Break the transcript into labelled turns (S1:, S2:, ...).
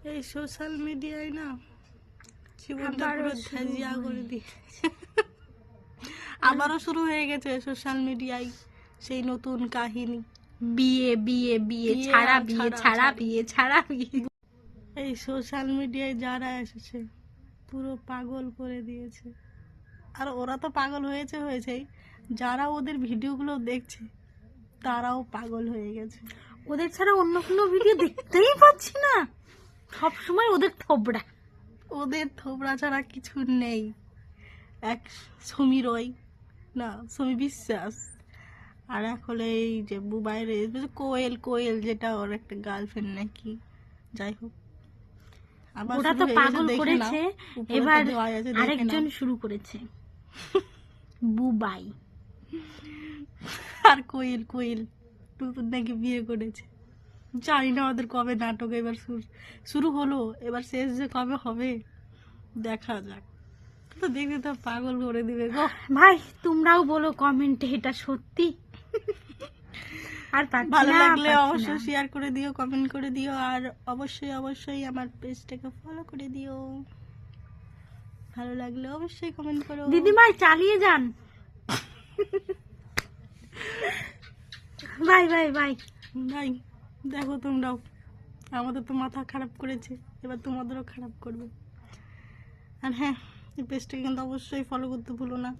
S1: এই সোশ্যাল মিডিয়ায় না জীবনটা পুরো ঝাঁঝিয়া করে দিয়েছে। আবারও শুরু হয়ে গেছে সোশ্যাল মিডিয়ায় সেই নতুন কাহিনী,
S2: বিয়ে বিয়ে বিয়ে ছাড়া বিয়ে ছাড়া বিয়ে ছাড়া বিয়ে।
S1: এই সোশ্যাল মিডিয়ায় যারা এসেছে পুরো পাগল করে দিয়েছে। আর ওরা তো পাগল হয়েছেই, যারা ওদের ভিডিওগুলো দেখছে তারাও পাগল হয়ে গেছে।
S2: ওদের ছাড়া অন্য কোনো ভিডিও দেখতেই পাচ্ছি না, সব সময় ওদের থোবড়া ছাড়া কিছু নেই। এক সমী রয় না, সমী বিশ্বাস, আর এক হলো এই যে বুবাইরে কোয়েল যেটা ওর একটা গার্লফ্রেন্ড নাকি, যাই হোক। ওরা তো পাগল করেছে, এবার আরেকজন শুরু করেছে বুবাই।
S1: আর কোয়েল নতুন নাকি বিয়ে করেছে। জানি না ওদের কবে নাটক এবার শুরু হলো, এবার শেষ যে কবে হবে দেখা যাক। তো দেখতে তো পাগল করে দিবে গো
S2: ভাই। তোমরাও বলো কমেন্টে এটা সত্যি। আর
S1: ভালো লাগলে অবশ্যই শেয়ার করে দিও, কমেন্ট করে দিও, আর অবশ্যই আমার পেজটাকে ফলো করে দিও। ভালো লাগলে অবশ্যই কমেন্ট করো।
S2: দিদিমাই চালিয়ে যান। বাই বাই বাই
S1: ভাই দেখো তোমরাও, আমাদের তো মাথা খারাপ করেছে, এবার তোমাদেরও খারাপ করবে। আর হ্যাঁ, এই পেজটাকে কিন্তু অবশ্যই ফলো করতে ভুলো না।